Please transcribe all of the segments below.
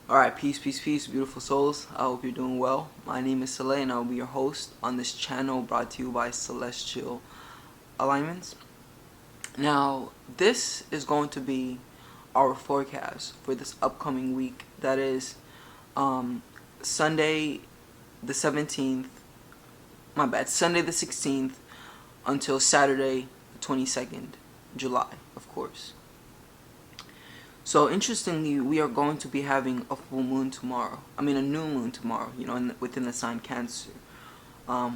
Alright, peace, peace, peace, beautiful souls. I hope you're doing well. My name is Saleh and I'll be your host on this channel brought to you by Celestial Alignments. Now, this is going to be our forecast for this upcoming week. That is Sunday the 17th, Sunday the 16th until Saturday the 22nd, July, of course. So interestingly, we are going to be having a full moon tomorrow. A new moon tomorrow, within the sign Cancer,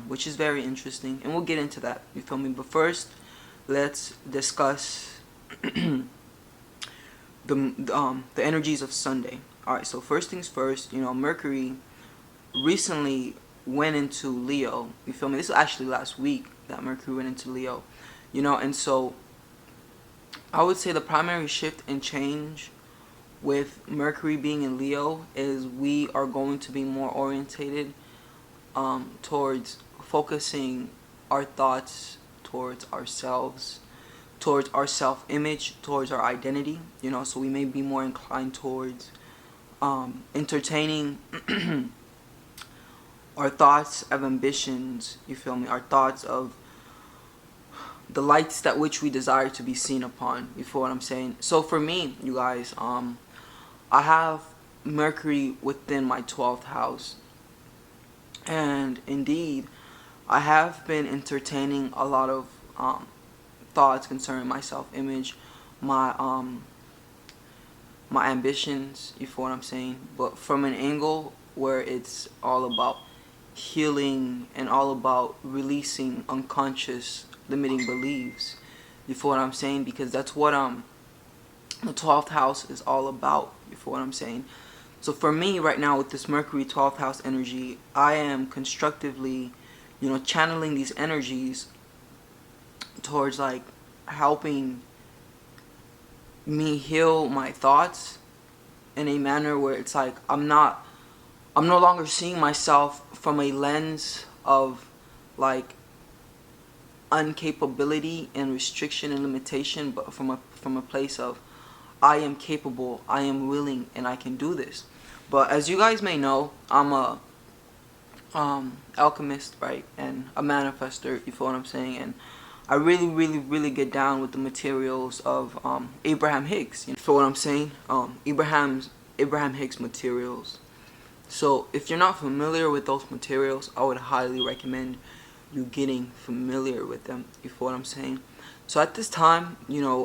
which is very interesting, and we'll get into that. You feel me? But first, let's discuss the energies of Sunday. All right. So first things first, Mercury recently went into Leo. You feel me? This was actually last week that Mercury went into Leo. And so I would say the primary shift and change with Mercury being in Leo is we are going to be more orientated towards focusing our thoughts towards ourselves, towards our self-image, towards our identity. So we may be more inclined towards entertaining our thoughts of ambitions. You feel me? Our thoughts of the lights that which we desire to be seen upon. You feel what I'm saying? So for me, you guys, I have Mercury within my 12th house, and indeed I have been entertaining a lot of thoughts concerning my self-image, my ambitions. You feel what I'm saying? But from an angle where it's all about healing and all about releasing unconscious limiting beliefs. You feel what I'm saying? Because that's what the 12th house is all about. You feel what I'm saying? So for me right now with this Mercury 12th house energy, I am constructively, channeling these energies towards like helping me heal my thoughts in a manner where it's like I'm no longer seeing myself from a lens of like uncapability and restriction and limitation, but from a place of I am capable, I am willing, and I can do this. But as you guys may know, I'm a alchemist, right, and a manifester. You feel what I'm saying? And I really, really, really get down with the materials of Abraham Hicks. You feel what I'm saying? Abraham Hicks materials. So if you're not familiar with those materials, I would highly recommend you getting familiar with them. You feel what I'm saying? So at this time,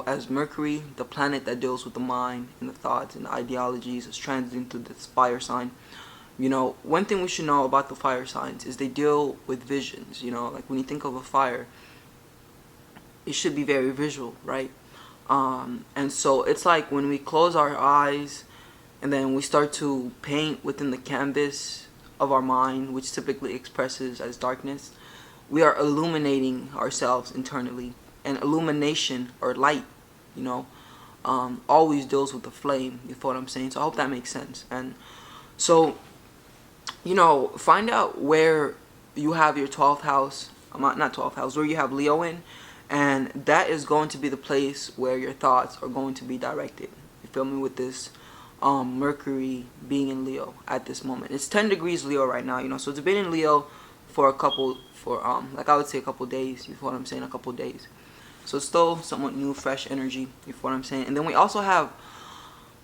as Mercury, the planet that deals with the mind and the thoughts and the ideologies, is transiting through this fire sign. One thing we should know about the fire signs is they deal with visions. Like when you think of a fire, it should be very visual, right? And so it's like when we close our eyes and then we start to paint within the canvas of our mind, which typically expresses as darkness, we are illuminating ourselves internally. And illumination or light, always deals with the flame. You feel what I'm saying? So I hope that makes sense. And so, find out where you have your 12th house, not 12th house, where you have Leo in, and that is going to be the place where your thoughts are going to be directed. You feel me? With this Mercury being in Leo at this moment. It's 10 degrees Leo right now, so it's been in Leo for a couple days. You feel what I'm saying? A couple days. So it's still somewhat new, fresh energy. You feel what I'm saying? And then we also have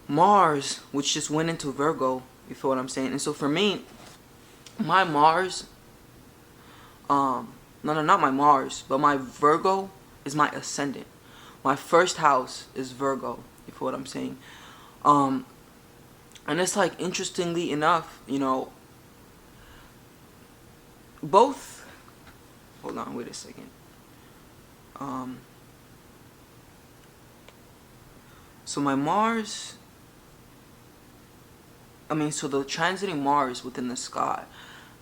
Mars, which just went into Virgo. You feel what I'm saying? And so for me, my Mars, not my Mars, but my Virgo is my ascendant. My first house is Virgo. You feel what I'm saying? And it's like, interestingly enough, both. Hold on, wait a second. So my Mars, so the transiting Mars within the sky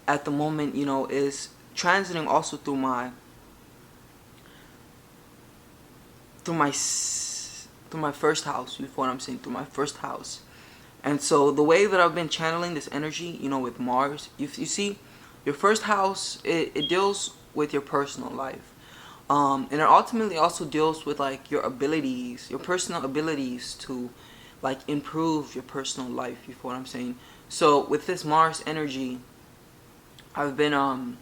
at the moment, is transiting also through my first house. You feel what I'm saying? Through my first house. And so the way that I've been channeling this energy, with Mars, you see, your first house, it deals with your personal life. And it ultimately also deals with like your abilities, your personal abilities to like improve your personal life. You feel what I'm saying? So with this Mars energy, I've been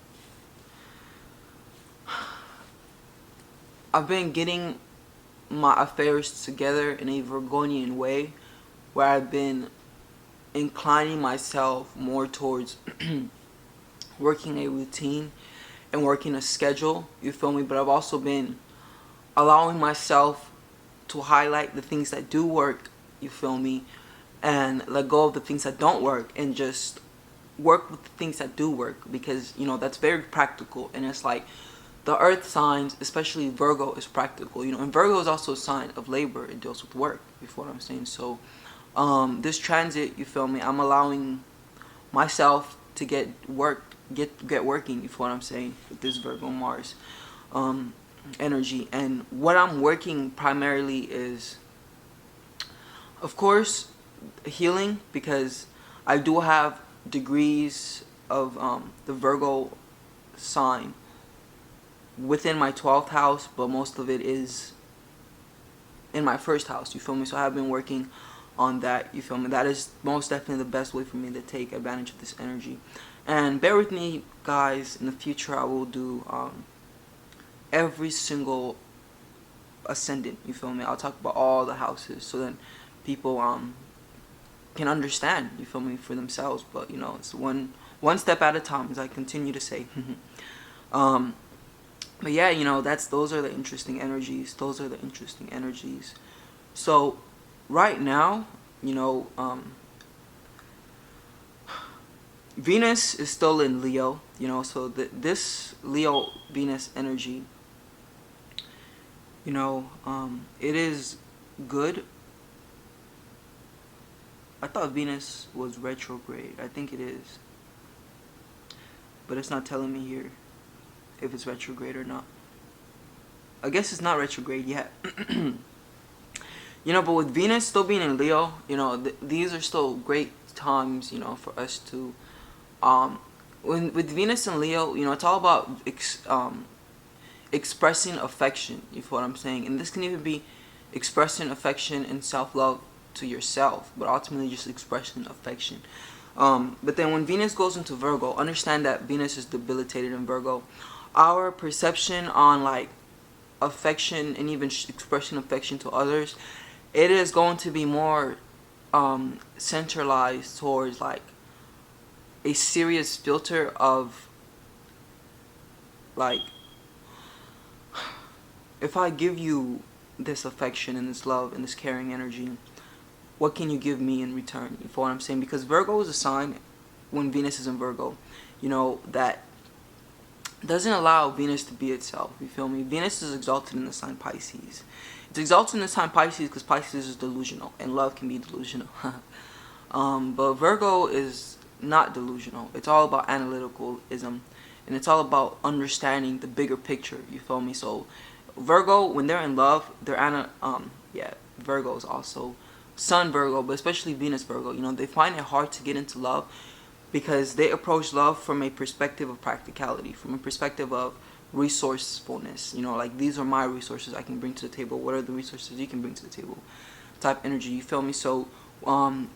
getting my affairs together in a Virgonian way, where I've been inclining myself more towards working a routine and working a schedule, you feel me? But I've also been allowing myself to highlight the things that do work, you feel me, and let go of the things that don't work, and just work with the things that do work, because that's very practical. And it's like the earth signs, especially Virgo, is practical, and Virgo is also a sign of labor. It deals with work, you feel what I'm saying? So this transit, you feel me, I'm allowing myself to get working, you feel what I'm saying, with this Virgo Mars energy. And what I'm working primarily is, of course, healing, because I do have degrees of the Virgo sign within my 12th house, but most of it is in my first house, you feel me? So I have been working on that, you feel me? That is most definitely the best way for me to take advantage of this energy. And bear with me, guys, in the future I will do every single ascendant, you feel me? I'll talk about all the houses, so then people can understand, you feel me, for themselves. But it's one step at a time, as I continue to say. But yeah, those are the interesting energies. So right now, Venus is still in Leo, so this Leo Venus energy, it is good. I thought Venus was retrograde. I think it is, but it's not telling me here if it's retrograde or not. I guess it's not retrograde yet. But with Venus still being in Leo, these are still great times, for us to with Venus in Leo, it's all about expressing affection, you feel what I'm saying? And this can even be expressing affection and self-love to yourself, but ultimately just expressing affection. But then when Venus goes into Virgo, understand that Venus is debilitated in Virgo. Our perception on like affection and even expressing affection to others, it is going to be more centralized towards like a serious filter of like, if I give you this affection and this love and this caring energy, what can you give me in return? You feel what I'm saying? Because Virgo is a sign, when Venus is in Virgo, that doesn't allow Venus to be itself. You feel me? Venus is exalted in the sign Pisces. It's exalted in the sign Pisces because Pisces is delusional, and love can be delusional. But Virgo is not delusional. It's all about analyticalism, and it's all about understanding the bigger picture. You feel me? So Virgo, when they're in love, Virgo is also Sun Virgo, but especially Venus Virgo. They find it hard to get into love because they approach love from a perspective of practicality, from a perspective of resourcefulness. Like, these are my resources I can bring to the table. What are the resources you can bring to the table? Type energy. You feel me? So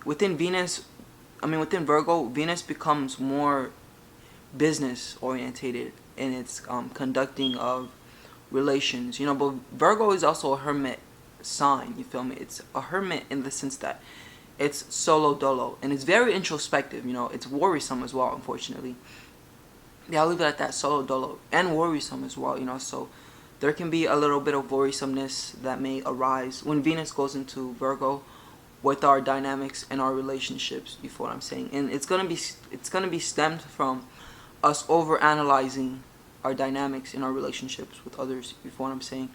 within Virgo, Venus becomes more business orientated in its conducting of relations. But Virgo is also a hermit sign. You feel me? It's a hermit in the sense that it's solo dolo, and it's very introspective. It's worrisome as well, unfortunately. Yeah, I'll leave it at that. Solo dolo and worrisome as well. So there can be a little bit of worrisomeness that may arise when Venus goes into Virgo with our dynamics and our relationships. You feel what I'm saying? And it's gonna be stemmed from us over analyzing our dynamics in our relationships with others. You feel what I'm saying?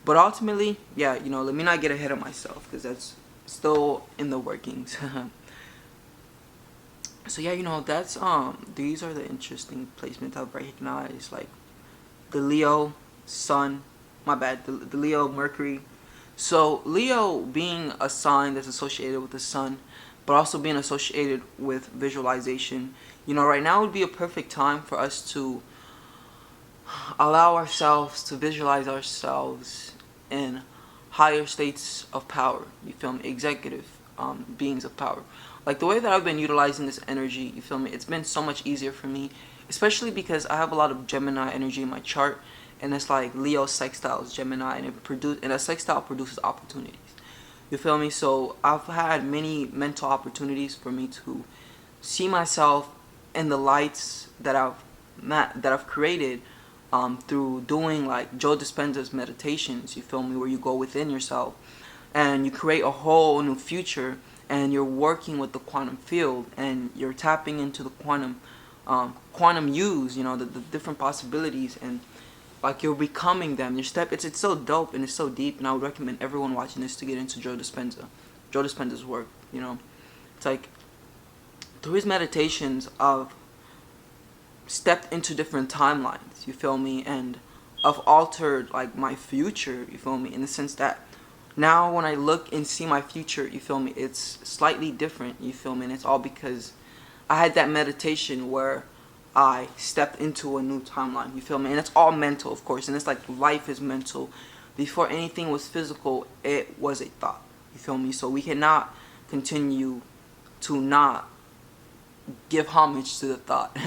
But ultimately, yeah, let me not get ahead of myself, because that's still in the workings. So yeah, that's these are the interesting placements I've recognized, like the Leo Sun, the Leo Mercury. So Leo being a sign that's associated with the sun, but also being associated with visualization. Right now would be a perfect time for us to allow ourselves to visualize ourselves in higher states of power. You feel me? Executive beings of power. Like the way that I've been utilizing this energy, you feel me? It's been so much easier for me, especially because I have a lot of Gemini energy in my chart, and it's like Leo sextiles Gemini, and a sextile produces opportunities. You feel me? So I've had many mental opportunities for me to see myself in the lights that I've created through doing like Joe Dispenza's meditations. You feel me? Where you go within yourself and you create a whole new future, and you're working with the quantum field, and you're tapping into the quantum use, the different possibilities, and like you're becoming them. It's so dope and it's so deep, and I would recommend everyone watching this to get into Joe Dispenza's work. It's like through his meditations, I've stepped into different timelines. You feel me? And I've altered like my future. You feel me? In the sense that now when I look and see my future, you feel me, it's slightly different, you feel me, and it's all because I had that meditation where I stepped into a new timeline, you feel me, and it's all mental, of course, and it's like life is mental. Before anything was physical, it was a thought, you feel me, so we cannot continue to not give homage to the thought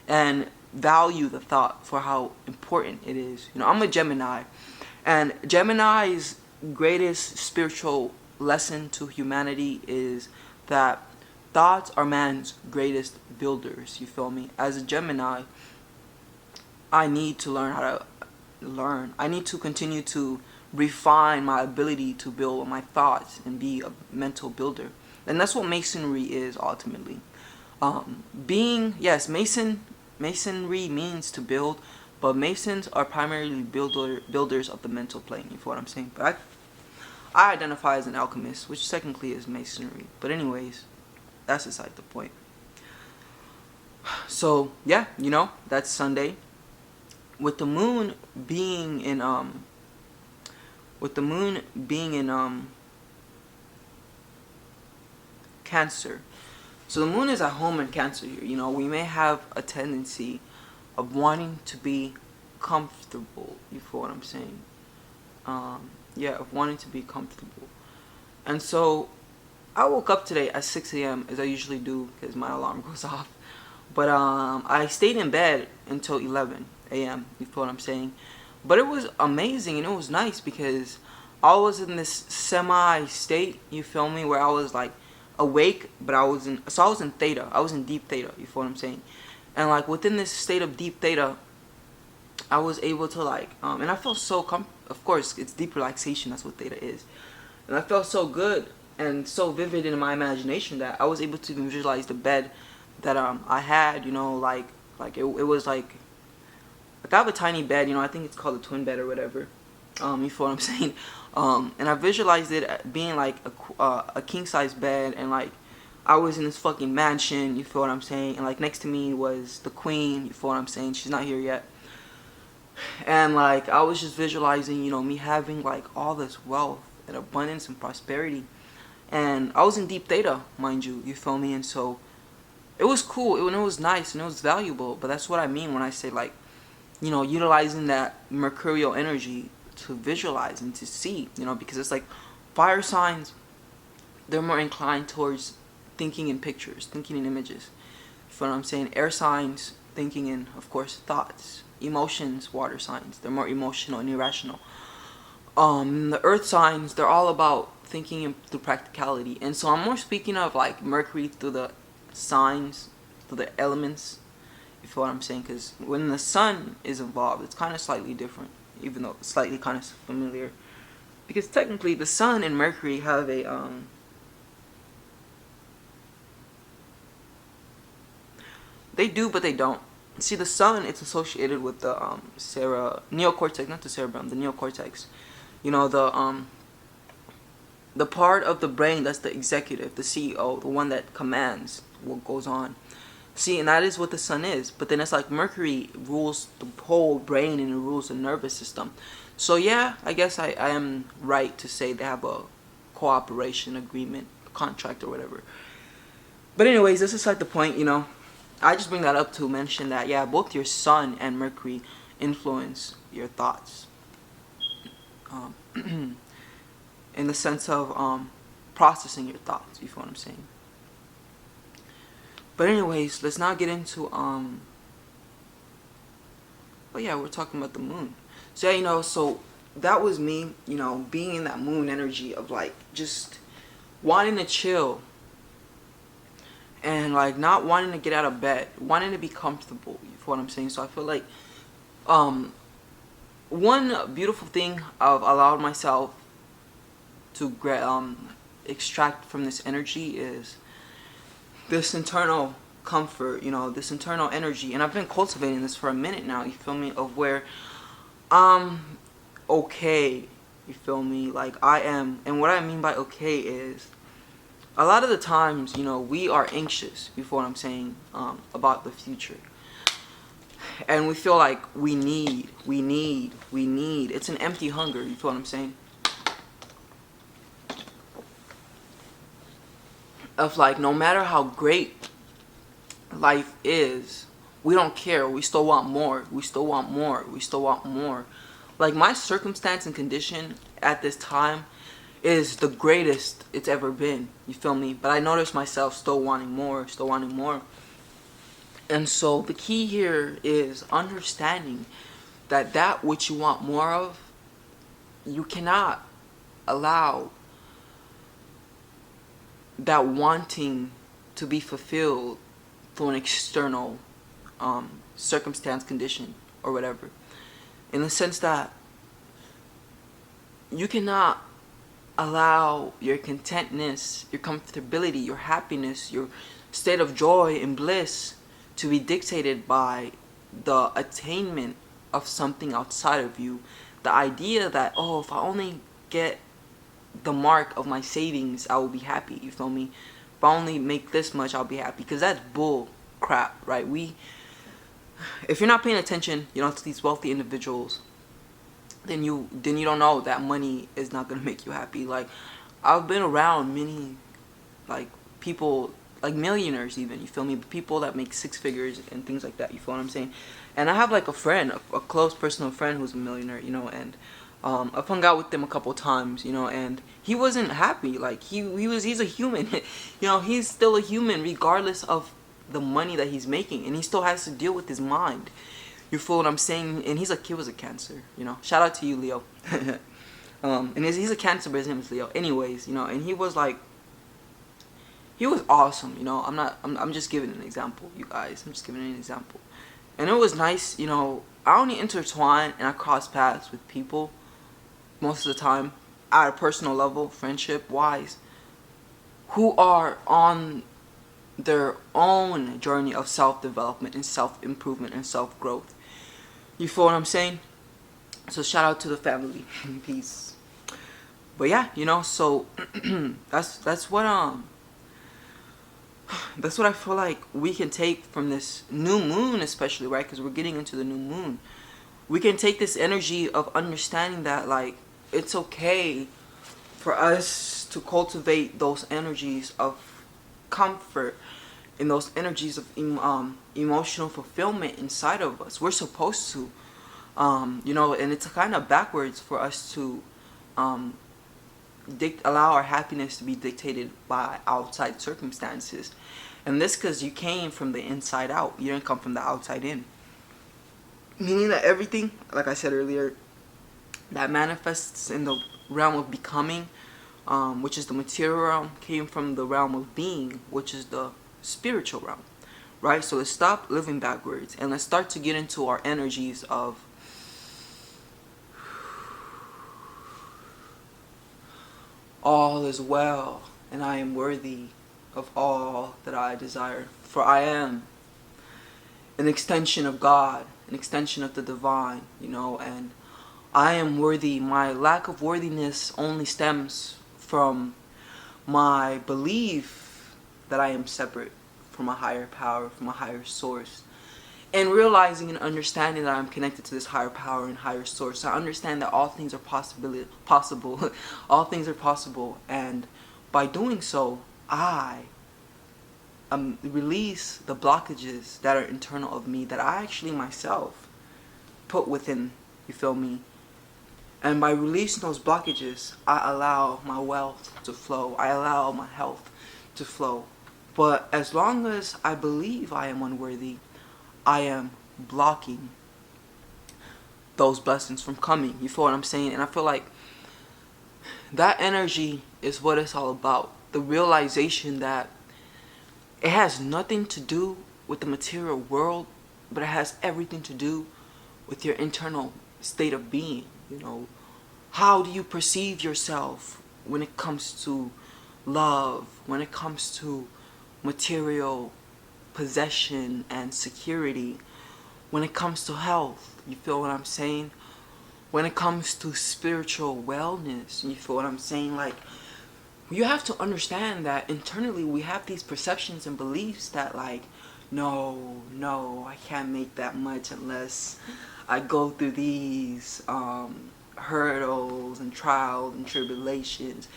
and value the thought for how important it is. I'm a Gemini, and Gemini's greatest spiritual lesson to humanity is that thoughts are man's greatest builders, you feel me? As a Gemini, I need to learn how to learn. I need to continue to refine my ability to build my thoughts and be a mental builder. And that's what Masonry is ultimately. Masonry means to build, but Masons are primarily builders of the mental plane, you feel what I'm saying? But I identify as an alchemist, which technically is Masonry. But anyways, that's beside the point. So, yeah, that's Sunday. With the moon being in Cancer. So the moon is at home in Cancer here. We may have a tendency of wanting to be comfortable, you feel what I'm saying? Of wanting to be comfortable. And so I woke up today at 6 a.m. as I usually do because my alarm goes off. But I stayed in bed until 11 a.m. You feel what I'm saying? But it was amazing and it was nice because I was in this semi-state, you feel me, where I was like awake, but I was in theta. I was in deep theta, you feel what I'm saying? And like within this state of deep theta, I was able to like, and I felt so of course, it's deep relaxation, that's what theta is. And I felt so good and so vivid in my imagination that I was able to even visualize the bed that I had, like it was like I have a tiny bed, I think it's called a twin bed or whatever. You feel what I'm saying? And I visualized it being like a king size bed, and like I was in this fucking mansion, you feel what I'm saying? And like next to me was the queen, you feel what I'm saying? She's not here yet. And like I was just visualizing, me having like all this wealth and abundance and prosperity. And I was in deep theta, mind you, you feel me? And so it was cool, it was nice, and it was valuable. But that's what I mean when I say like, utilizing that mercurial energy to visualize and to see, because it's like fire signs, they're more inclined towards thinking in pictures, thinking in images. You feel what I'm saying? Air signs, thinking in, of course, thoughts. Emotions, water signs, they're more emotional and irrational. The earth signs, they're all about thinking through practicality. And so I'm more speaking of like Mercury through the signs, through the elements. You feel what I'm saying? Because when the sun is involved, it's kind of slightly different, even though it's slightly kind of familiar. Because technically, the sun and Mercury have a they do, but they don't. See, the sun, it's associated with the neocortex, not the cerebrum, the neocortex. The part of the brain that's the executive, the CEO, the one that commands what goes on. See, and that is what the sun is. But then it's like Mercury rules the whole brain and it rules the nervous system. So yeah, I guess I am right to say they have a cooperation agreement, contract or whatever. But anyways, this is like the point, I just bring that up to mention that, yeah, both your sun and Mercury influence your thoughts. In the sense of processing your thoughts. You feel what I'm saying? But anyways, let's not get into oh yeah, we're talking about the moon. So yeah, so that was me, being in that moon energy of like just wanting to chill and like not wanting to get out of bed, wanting to be comfortable. You feel what I'm saying? So I feel like one beautiful thing I've allowed myself to extract from this energy is this internal comfort, this internal energy. And I've been cultivating this for a minute now, you feel me, of where I'm okay, you feel me, like I am. And what I mean by okay is a lot of the times, we are anxious, you feel what I'm saying, about the future. And we feel like we need. It's an empty hunger, you feel what I'm saying? Of like, no matter how great life is, we don't care. We still want more. We still want more. We still want more. Like, my circumstance and condition at this time is the greatest it's ever been. You feel me? But I notice myself still wanting more, still wanting more. And so the key here is understanding that which you want more of, you cannot allow that wanting to be fulfilled through an external circumstance, condition, or whatever. In the sense that you cannot allow your contentness, your comfortability, your happiness, your state of joy and bliss to be dictated by the attainment of something outside of you. The idea that, oh, if I only get the mark of my savings, I will be happy, you feel me? If I only make this much, I'll be happy. Because that's bull crap, right? If you're not paying attention, to these wealthy individuals, then you don't know that money is not gonna make you happy. Like, I've been around many, like, people, like millionaires even, you feel me? People that make six figures and things like that, you feel what I'm saying? And I have like a friend, a close personal friend who's a millionaire, and I've hung out with him a couple times, and he wasn't happy. Like, he's a human. He's still a human regardless of the money that he's making, and he still has to deal with his mind. You feel what I'm saying? And he was a Cancer, Shout out to you, Leo. And he's a Cancer, but his name is Leo. Anyways, and he was awesome, I'm just giving an example, you guys. I'm just giving an example. And it was nice, I only intertwine and I cross paths with people most of the time at a personal level, friendship wise, who are on their own journey of self-development and self-improvement and self-growth. You feel what I'm saying? So shout out to the family. Peace. But yeah, so that's what I feel like we can take from this new moon, especially, right? Because we're getting into the new moon. We can take this energy of understanding that, like, it's okay for us to cultivate those energies of comfort and those energies of emotional fulfillment inside of us. We're supposed to, and it's kind of backwards for us to allow our happiness to be dictated by outside circumstances. And this because you came from the inside out. You didn't come from the outside in. Meaning that everything, like I said earlier, that manifests in the realm of becoming, which is the material realm, came from the realm of being, which is the spiritual realm. Right? So let's stop living backwards and let's start to get into our energies of all is well, and I am worthy of all that I desire. For I am an extension of God, an extension of the divine, and I am worthy. My lack of worthiness only stems from my belief that I am separate from a higher power, from a higher source. And realizing and understanding that I'm connected to this higher power and higher source, I understand that all things are possible. All things are possible. And by doing so, I release the blockages that are internal of me that I actually myself put within, you feel me, And by releasing those blockages, I allow my wealth to flow. I allow my health to flow. But as long as I believe I am unworthy, I am blocking those blessings from coming. You feel what I'm saying? And I feel like that energy is what it's all about. The realization that it has nothing to do with the material world, but it has everything to do with your internal state of being. You know, how do you perceive yourself when it comes to love, when it comes to material possession and security, when it comes to health? You feel what I'm saying? When it comes to spiritual wellness, you feel what I'm saying? Like, you have to understand that internally we have these perceptions and beliefs that, like, no, I can't make that much unless I go through these hurdles and trials and tribulations.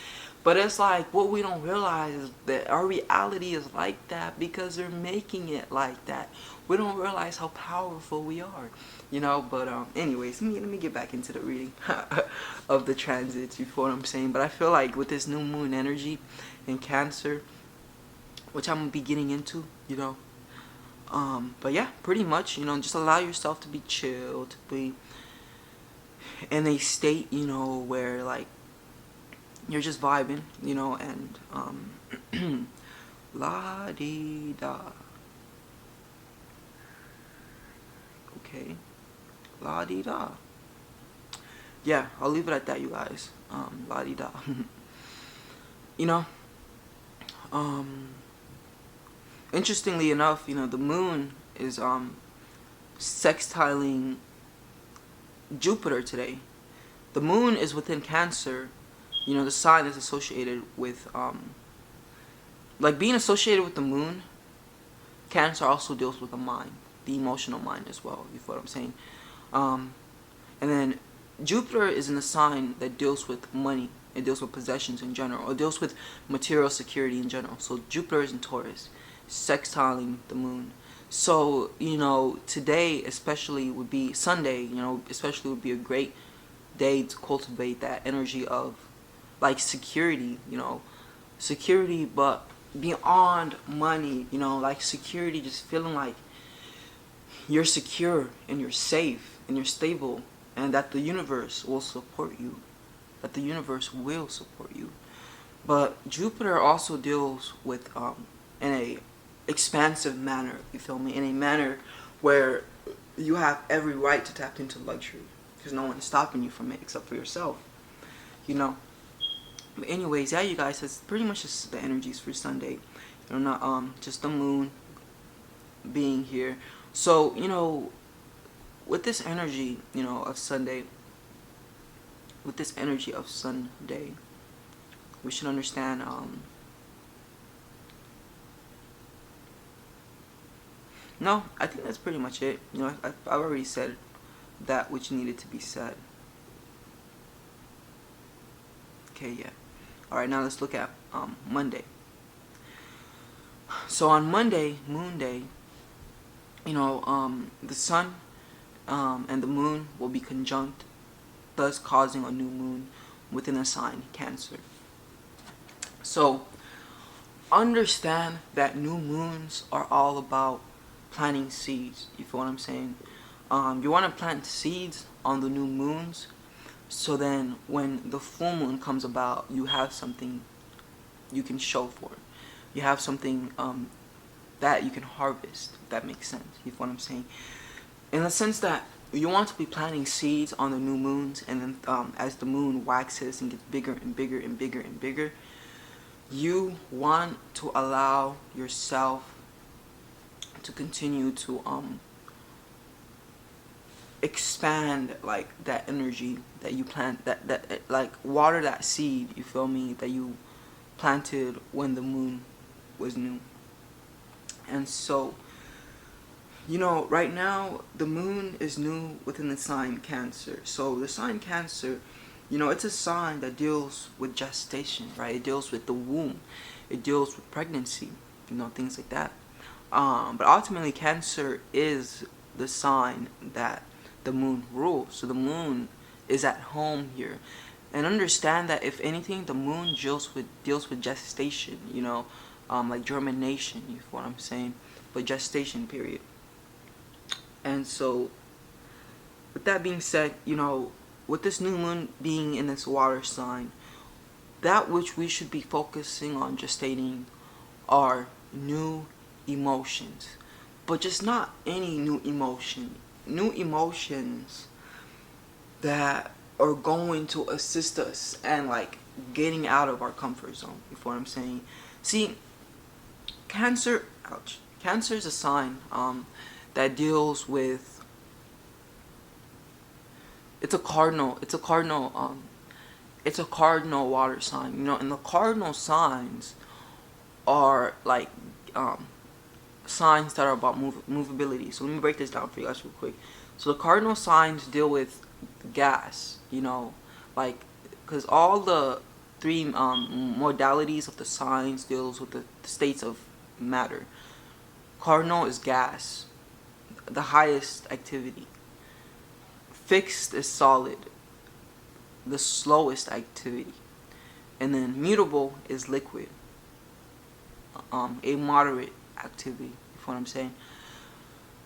But it's like, what we don't realize is that our reality is like that because they're making it like that. We don't realize how powerful we are, you know. But anyways, let me get back into the reading of the transits. You feel what I'm saying? But I feel like with this new moon energy in Cancer, which I'm gonna be getting into, you know. But yeah, pretty much, you know, just allow yourself to be chill, to be in a state, you know, where like you're just vibing, you know, and la di da. Okay, la di da. Yeah, I'll leave it at that, you guys. La di da. You know, interestingly enough, you know, the moon is sextiling Jupiter today. The moon is within Cancer. You know, the sign is associated with like being associated with the moon. Cancer also deals with the mind, the emotional mind as well. You feel what I'm saying? And then Jupiter is in a sign that deals with money. It deals with possessions in general. It deals with material security in general. So Jupiter is in Taurus, sextiling the moon. So, you know, today especially would be Sunday, you know, especially would be a great day to cultivate that energy of like security, you know, security, but beyond money, you know, like security, just feeling like you're secure and you're safe and you're stable, and that the universe will support you, that the universe will support you. But Jupiter also deals with in a expansive manner, you feel me, in a manner where you have every right to tap into luxury because no one is stopping you from it except for yourself, you know. But anyways, yeah, you guys, that's pretty much just the energies for Sunday. You know, not just the moon being here. So, you know, with this energy, you know, of Sunday, with this energy of Sunday, we should understand no, I think that's pretty much it. You know, I've already said that which needed to be said. Okay, yeah. Alright, now let's look at Monday. So on Monday, Moon Day, you know, the sun and the moon will be conjunct, thus causing a new moon within a sign, Cancer. So understand that new moons are all about planting seeds. You feel what I'm saying? You want to plant seeds on the new moons, so then when the full moon comes about, you have something you can show for. You have something that you can harvest. If that makes sense. You feel what I'm saying? In the sense that you want to be planting seeds on the new moons, and then as the moon waxes and gets bigger and bigger and bigger and bigger, you want to allow yourself to continue to expand like that energy that you plant, that like water that seed, you feel me, that you planted when the moon was new. And so, you know, right now the moon is new within the sign Cancer. So the sign Cancer, you know, it's a sign that deals with gestation, right? It deals with the womb, it deals with pregnancy, you know, things like that. But ultimately, Cancer is the sign that the moon rules. So the moon is at home here. And understand that if anything, the moon deals with gestation, like germination, you feel what I'm saying? But gestation period. And so with that being said, with this new moon being in this water sign, that which we should be focusing on gestating are new emotions. But just not any new emotion. New emotions that are going to assist us and like getting out of our comfort zone. You feel what I'm saying? See, Cancer, ouch. Cancer is a sign that deals with. It's a cardinal. It's a cardinal water sign. And the cardinal signs are like signs that are about movability. So let me break this down for you guys real quick. So the cardinal signs deal with gas, like, because all the three modalities of the signs deals with the states of matter. Cardinal is gas, the highest activity. Fixed is solid, the slowest activity. And then mutable is liquid, a moderate activity. You know what I'm saying?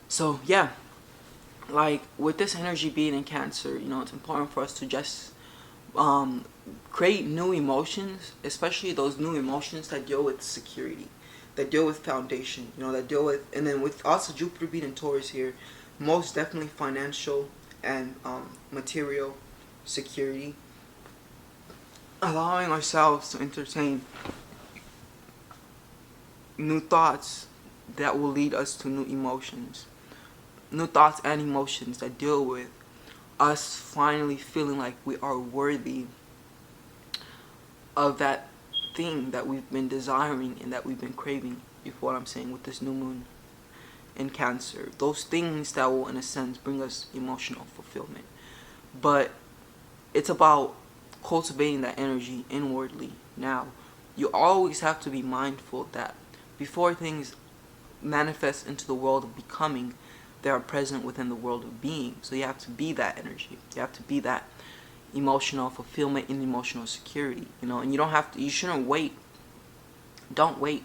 So yeah, like with this energy being in Cancer, it's important for us to just create new emotions, especially those new emotions that deal with security, that deal with foundation, that deal with, and then with also Jupiter being in Taurus here, most definitely financial and material security, allowing ourselves to entertain new thoughts that will lead us to new emotions. New thoughts and emotions that deal with us finally feeling like we are worthy of that thing that we've been desiring and that we've been craving. You feel what I'm saying? With this new moon in Cancer, those things that will, in a sense, bring us emotional fulfillment. But it's about cultivating that energy inwardly. Now, you always have to be mindful that before things manifest into the world of becoming, they are present within the world of being. So you have to be that energy. You have to be that emotional fulfillment and emotional security. And you shouldn't wait. Don't wait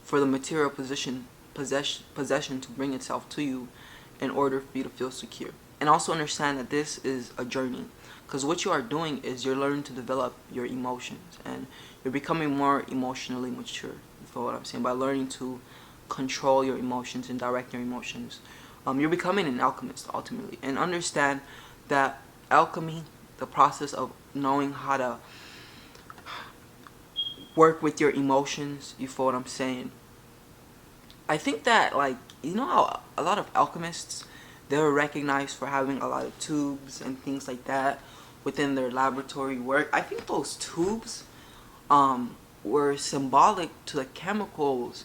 for the material possession to bring itself to you in order for you to feel secure. And also understand that this is a journey, because what you are doing is you're learning to develop your emotions and you're becoming more emotionally mature. You feel what I'm saying? By learning to control your emotions and direct your emotions, you're becoming an alchemist ultimately. And understand that alchemy, the process of knowing how to work with your emotions, you feel what I'm saying? I think that, like, how a lot of alchemists, they were recognized for having a lot of tubes and things like that within their laboratory work. I think those tubes were symbolic to the chemicals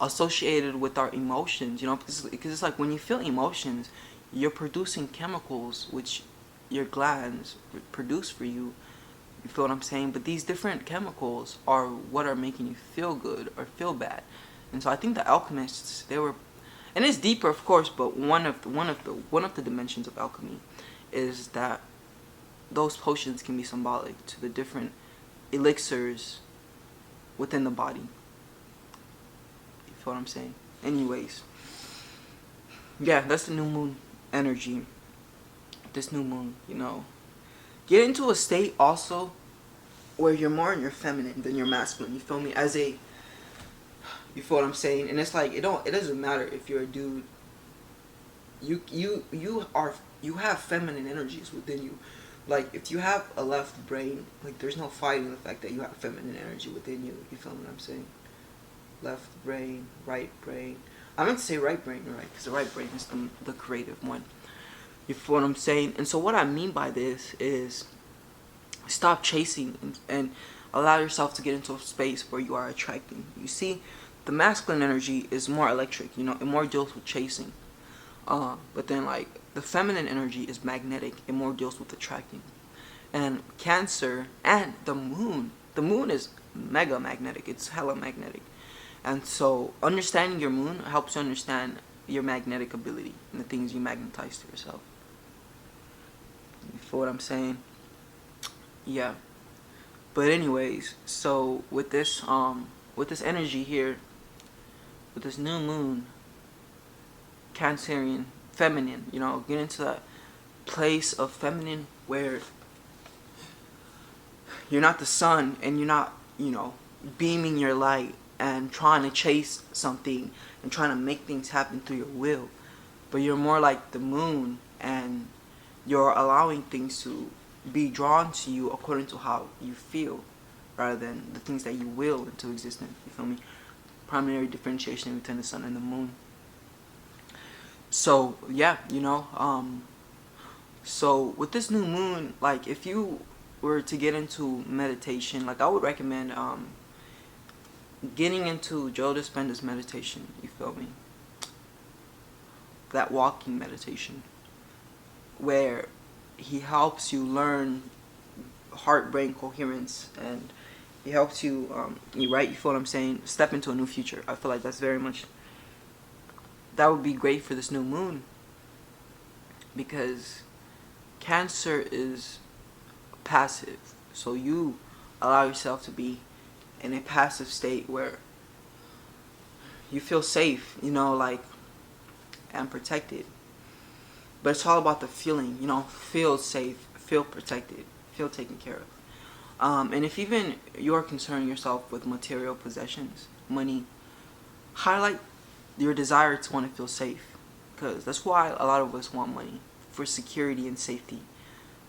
associated with our emotions, because it's like when you feel emotions, you're producing chemicals which your glands produce for you. You feel what I'm saying? But these different chemicals are what are making you feel good or feel bad. And so I think the alchemists, they were, and it's deeper, of course, but one of the dimensions of alchemy is that those potions can be symbolic to the different elixirs within the body. You feel what I'm saying? Anyways, yeah, that's the new moon energy. This new moon, get into a state also where you're more in your feminine than your masculine. You feel me? You feel what I'm saying? And it's like it doesn't matter if you're a dude. You have feminine energies within you. Like if you have a left brain, like there's no fighting the fact that you have feminine energy within you. You feel what I'm saying? Left brain, right brain. I meant to say right brain, right? Because the right brain is the creative one. You feel what I'm saying? And so what I mean by this is stop chasing and allow yourself to get into a space where you are attracting. You see, the masculine energy is more electric, it more deals with chasing. But then like the feminine energy is magnetic, it more deals with attracting. And Cancer and the moon is mega magnetic, it's hella magnetic. And so understanding your moon helps you understand your magnetic ability and the things you magnetize to yourself. You feel what I'm saying? Yeah. But anyways, so with this energy here, with this new moon, Cancerian, feminine, get into that place of feminine where you're not the sun and you're not, beaming your light and trying to chase something and trying to make things happen through your will. But you're more like the moon and you're allowing things to be drawn to you according to how you feel rather than the things that you will into existence. You feel me? Primary differentiation between the sun and the moon. So yeah, so with this new moon, like if you were to get into meditation, like I would recommend getting into Joe Dispenza's meditation. You feel me? That walking meditation, where he helps you learn heart-brain coherence, and he helps you, you feel what I'm saying? Step into a new future. I feel like that's very much, that would be great for this new moon, because Cancer is passive. So you allow yourself to be in a passive state where you feel safe, and protected. But it's all about the feeling, feel safe, feel protected, feel taken care of. And if even you're concerning yourself with material possessions, money, highlight your desire to want to feel safe. Because that's why a lot of us want money, for security and safety.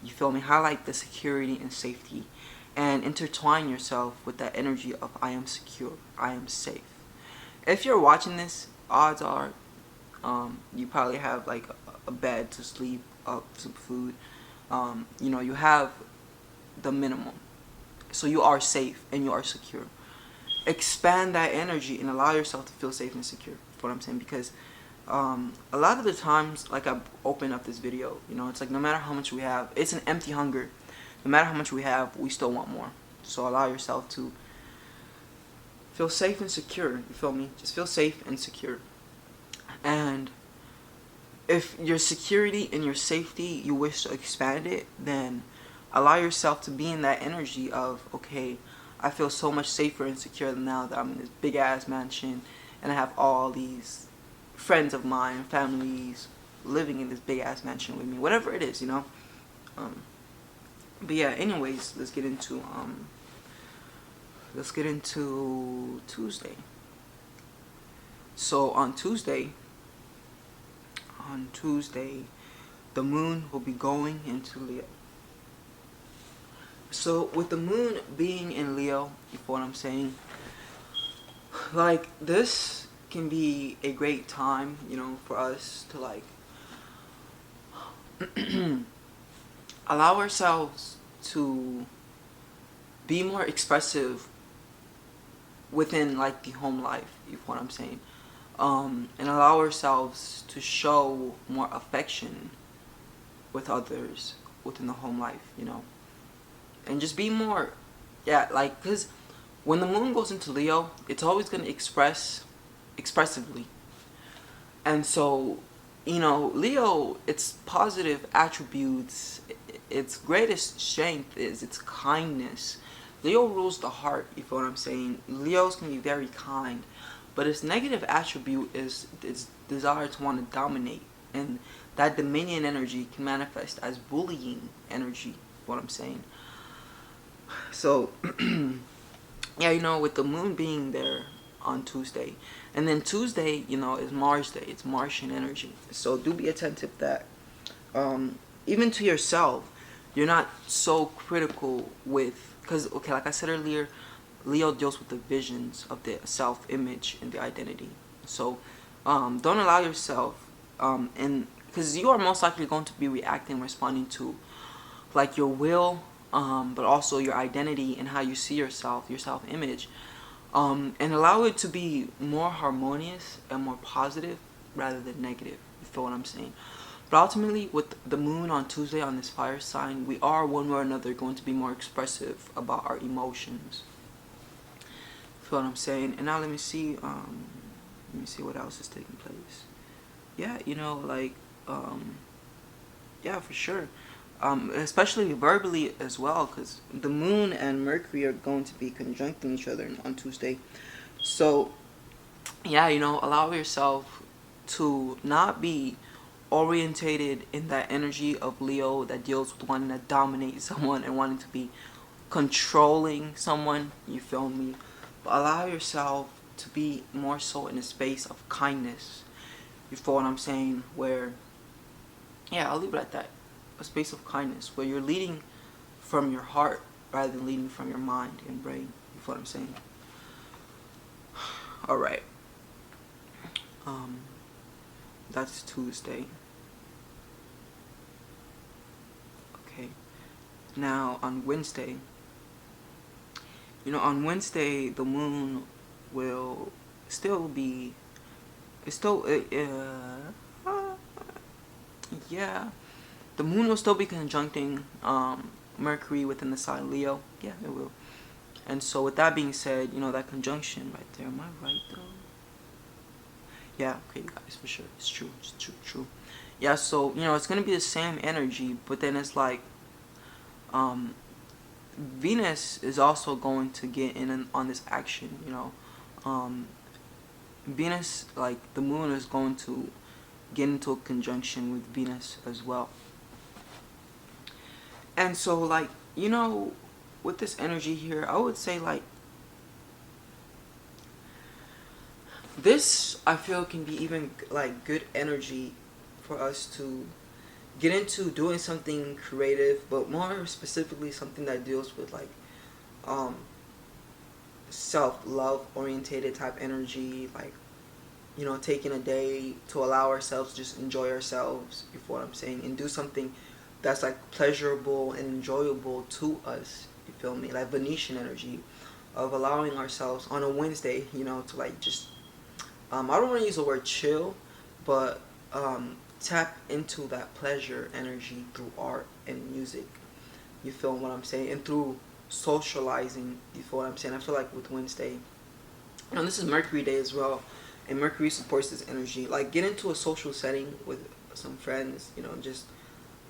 You feel me? Highlight the security and safety and intertwine yourself with that energy of I am secure, I am safe. If you're watching this, odds are you probably have like a bed to sleep, some food. You have the minimum. So you are safe and you are secure. Expand that energy and allow yourself to feel safe and secure. That's what I'm saying. Because a lot of the times, like I opened up this video, it's like no matter how much we have, it's an empty hunger. No matter how much we have, we still want more. So allow yourself to feel safe and secure. You feel me? Just feel safe and secure. And if your security and your safety, you wish to expand it, then allow yourself to be in that energy of, okay, I feel so much safer and secure now that I'm in this big ass mansion and I have all these friends of mine, families living in this big ass mansion with me, whatever it is, but yeah, anyways, let's get into Tuesday. So on Tuesday, the moon will be going into Leo. So with the moon being in Leo, you feel what I'm saying? Like, this can be a great time, for us to like allow ourselves to be more expressive within like the home life, you know what I'm saying, and allow ourselves to show more affection with others within the home life, and just be more, because when the moon goes into Leo, it's always going to express expressively. And so, Leo, its positive attributes, its greatest strength is its kindness. Leo rules the heart, you feel what I'm saying? Leos can be very kind, but its negative attribute is its desire to want to dominate. And that dominion energy can manifest as bullying energy, you feel what I'm saying? So, yeah, with the moon being there on Tuesday, and then Tuesday, is Mars Day. It's Martian energy. So do be attentive that, even to yourself, you're not so critical with, because, okay, like I said earlier, Leo deals with the visions of the self-image and the identity. So don't allow yourself, and because you are most likely going to be reacting, responding to, like, your will, but also your identity and how you see yourself, your self-image. And allow it to be more harmonious and more positive rather than negative. You feel what I'm saying? But ultimately, with the moon on Tuesday on this fire sign, we are one way or another going to be more expressive about our emotions. You feel what I'm saying? And now let me see what else is taking place. Yeah, yeah, for sure. especially verbally as well, because the moon and Mercury are going to be conjuncting each other on Tuesday. So yeah, allow yourself to not be orientated in that energy of Leo that deals with wanting to dominate someone and wanting to be controlling someone, you feel me? But allow yourself to be more so in a space of kindness, you feel what I'm saying? Where, yeah, I'll leave it at that. A space of kindness where you're leading from your heart rather than leading from your mind and brain, you feel what I'm saying? Alright. That's Tuesday. Okay. Now on Wednesday, on Wednesday the moon will still be, it's still, yeah, the moon will still be conjuncting Mercury within the sign Leo. Yeah, it will. And so with that being said, that conjunction right there, am I right though? Yeah, okay, guys, for sure. It's true. Yeah, so, it's going to be the same energy, but then it's like, Venus is also going to get in on this action, Venus, like, the moon is going to get into a conjunction with Venus as well. And so, like, with this energy here, I would say, like, this, I feel, can be even, like, good energy for us to get into doing something creative, but more specifically something that deals with, like, self-love orientated type energy, like, taking a day to allow ourselves to just enjoy ourselves, you feel what I'm saying, and do something that's, like, pleasurable and enjoyable to us, you feel me, like Venetian energy of allowing ourselves on a Wednesday, to, like, just, I don't want to use the word chill, but tap into that pleasure energy through art and music, you feel what I'm saying, and through socializing, you feel what I'm saying. I feel like with Wednesday, this is Mercury day as well, and Mercury supports this energy, like, get into a social setting with some friends, just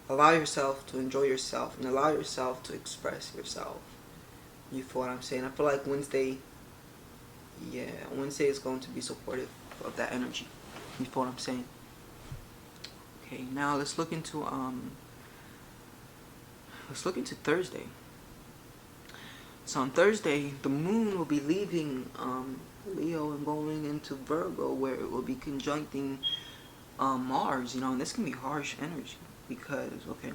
allow yourself to enjoy yourself and allow yourself to express yourself, you feel what I'm saying. I feel like Wednesday is going to be supportive of that energy, you feel what I'm saying. Okay, now let's look into Thursday. So on Thursday, the moon will be leaving Leo and going into Virgo, where it will be conjuncting Mars, and this can be harsh energy because, okay,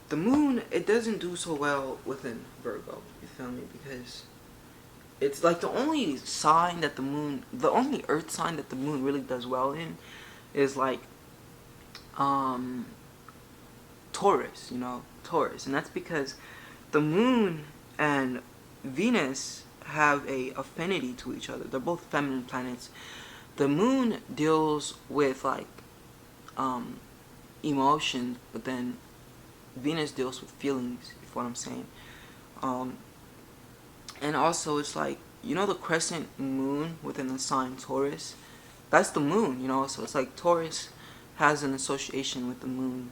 the moon, it doesn't do so well within Virgo, you feel me, because it's like the only earth sign that the moon really does well in is, like, Taurus, Taurus, and that's because the moon and Venus have a affinity to each other. They're both feminine planets. The moon deals with, like, emotion, but then Venus deals with feelings, if what I'm saying. And also, it's like, the crescent moon within the sign Taurus, that's the moon, so it's like Taurus has an association with the moon,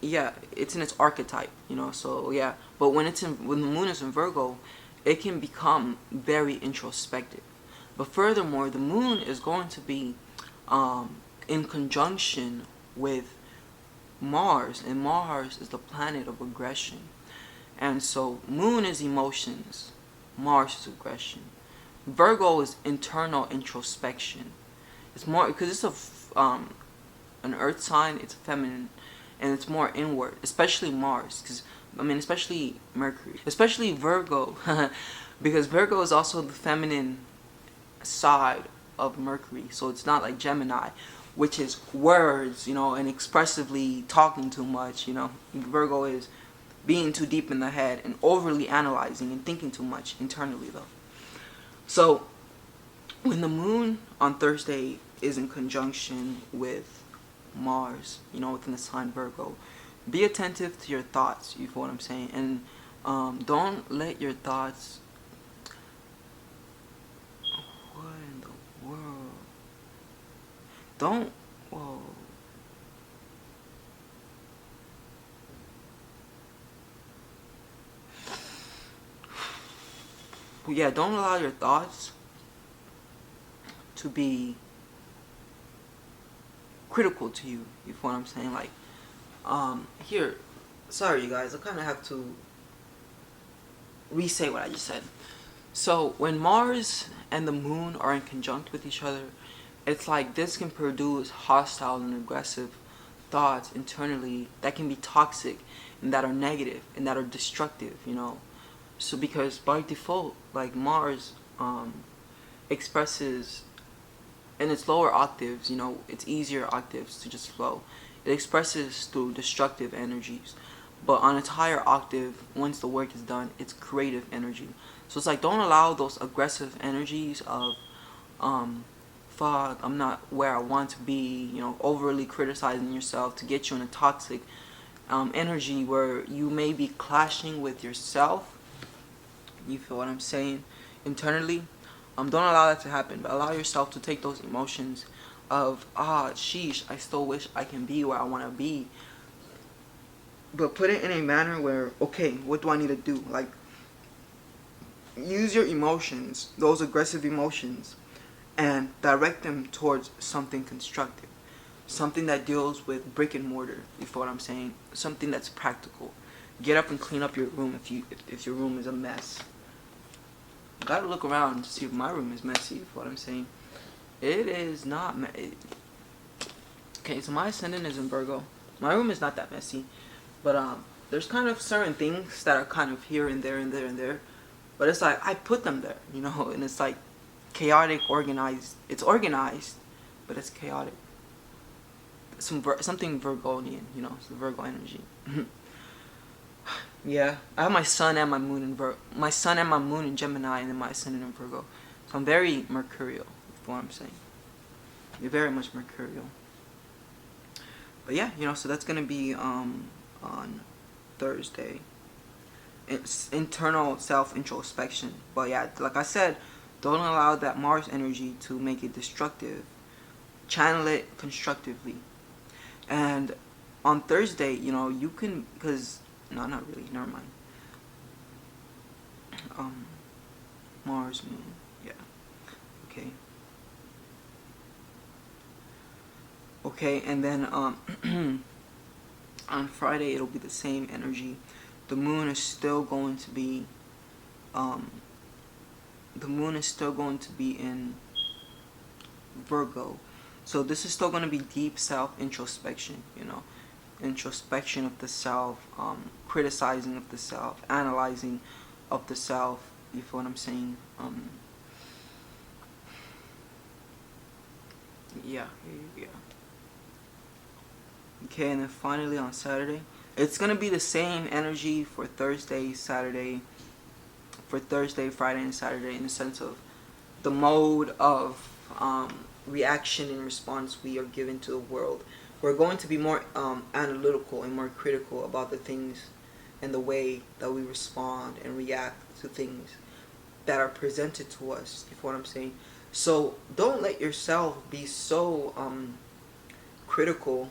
yeah, it's in its archetype, so yeah. But when the moon is in Virgo, it can become very introspective. But furthermore, the moon is going to be in conjunction with Mars, and Mars is the planet of aggression. And so moon is emotions, Mars is aggression. Virgo is internal introspection. It's more because it's an earth sign, it's feminine, and it's more inward, especially Mars, especially Mercury, especially Virgo, because Virgo is also the feminine side of Mercury, so it's not like Gemini, which is words, and expressively talking too much, Virgo is being too deep in the head and overly analyzing and thinking too much internally, though. So when the moon on Thursday is in conjunction with Mars, within the sign Virgo, be attentive to your thoughts, you feel what I'm saying, and don't let your thoughts, what in the world, don't, whoa, yeah, don't allow your thoughts to be critical to you. You feel what I'm saying? Like, here, sorry you guys, I kind of have to re-say what I just said. So when Mars and the moon are in conjunct with each other, it's like this can produce hostile and aggressive thoughts internally that can be toxic and that are negative and that are destructive, you know. So because by default, like Mars expresses in its lower octaves, you know, it's easier octaves to just flow. It expresses through destructive energies. But on its higher octave, once the work is done, it's creative energy. So it's like, don't allow those aggressive energies of fuck, I'm not where I want to be, you know, overly criticizing yourself to get you in a toxic energy where you may be clashing with yourself. You feel what I'm saying? Internally. Don't allow that to happen, but allow yourself to take those emotions of, sheesh, I still wish I can be where I want to be. But put it in a manner where, okay, what do I need to do? Like, use your emotions, those aggressive emotions, and direct them towards something constructive. Something that deals with brick and mortar, you feel what I'm saying? Something that's practical. Get up and clean up your room if your room is a mess. You gotta look around to see if my room is messy, you feel what I'm saying? It is not okay, so my ascendant is in Virgo. My room is not that messy. But there's kind of certain things that are kind of here and there and there and there. But it's like, I put them there, you know, and it's like chaotic, organized. It's organized, but it's chaotic. Something Virgonian, you know, it's the Virgo energy. Yeah, I have my sun and my moon in my sun and my moon in Gemini, and then my ascendant in Virgo. So I'm very mercurial, is what I'm saying. You're very much mercurial. But yeah, you know, so that's gonna be on Thursday. It's internal self-introspection. But yeah, like I said, don't allow that Mars energy to make it destructive. Channel it constructively. And on Thursday, you know, you can, because, no, not really, never mind. Mars, moon, yeah, okay. Okay, and then, on Friday, it'll be the same energy. The moon is still going to be, in Virgo. So this is still going to be deep self-introspection, you know. Introspection of the self, criticizing of the self, analyzing of the self. You feel what I'm saying? Yeah. Okay, and then finally on Saturday, it's gonna be the same energy for Thursday, Friday, and Saturday, in the sense of the mode of reaction and response we are given to the world. We're going to be more analytical and more critical about the things and the way that we respond and react to things that are presented to us. You feel what I'm saying? So don't let yourself be so critical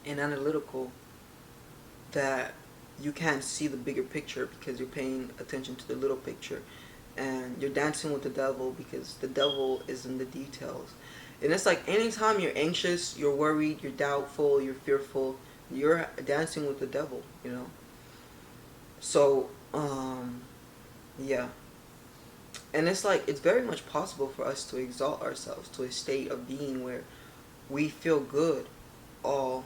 and analytical that you can't see the bigger picture because you're paying attention to the little picture, and you're dancing with the devil because the devil is in the details. And it's like, anytime you're anxious, you're worried, you're doubtful, you're fearful, you're dancing with the devil, you know. So yeah, and it's like, it's very much possible for us to exalt ourselves to a state of being where we feel good all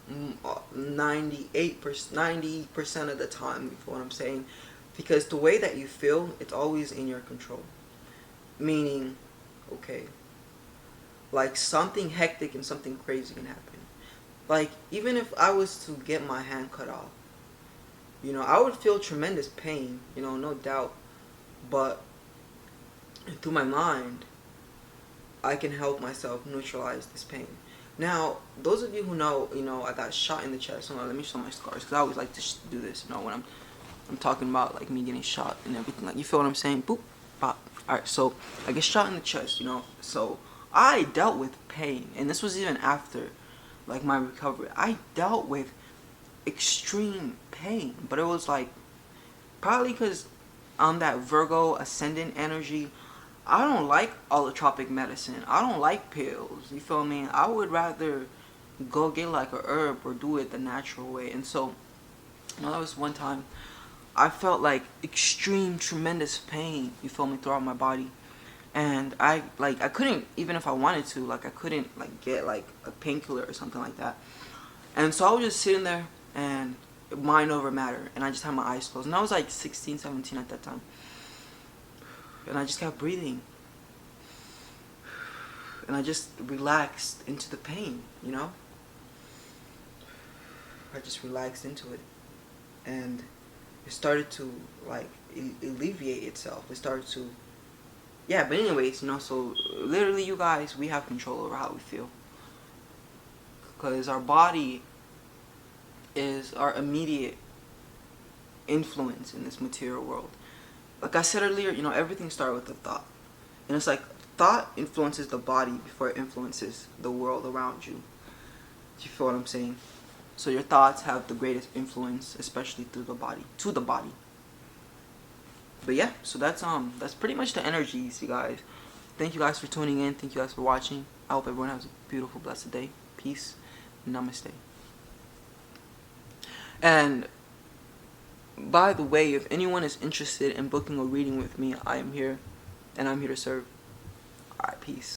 90% of the time, you feel what I'm saying? Because the way that you feel, it's always in your control. Meaning, okay, like something hectic and something crazy can happen. Like, even if I was to get my hand cut off, you know, I would feel tremendous pain, you know, no doubt. But through my mind, I can help myself neutralize this pain. Now, those of you who know, you know, I got shot in the chest. Hold on, let me show my scars, because I always like to do this, you know, when I'm talking about, like, me getting shot and everything. Like, you feel what I'm saying? Boop, pop. Alright, so I get shot in the chest, you know. So I dealt with pain, and this was even after, like, my recovery. I dealt with extreme pain, but it was like, probably because I'm that Virgo ascendant energy. I don't like allotropic medicine. I don't like pills. You feel me? I would rather go get like a herb or do it the natural way. And so, that was one time I felt like extreme, tremendous pain. You feel me, throughout my body, and I couldn't, even if I wanted to, like I couldn't like get like a painkiller or something like that. And so I was just sitting there and mind over matter, and I just had my eyes closed, and I was like 16, 17 at that time, and I just kept breathing, and I just relaxed into the pain, you know. I just relaxed into it, and it started to like alleviate itself. It started to, yeah. But anyways, you know, so literally, you guys, we have control over how we feel, because our body is our immediate influence in this material world. Like I said earlier, you know, everything started with a thought, and it's like thought influences the body before it influences the world around you. Do you feel what I'm saying? So your thoughts have the greatest influence, especially through the body, to the body. But yeah, so that's pretty much the energies, you guys. Thank you guys for tuning in. Thank you guys for watching. I hope everyone has a beautiful, blessed day. Peace. Namaste. And by the way, if anyone is interested in booking a reading with me, I am here, and I'm here to serve. Alright, peace.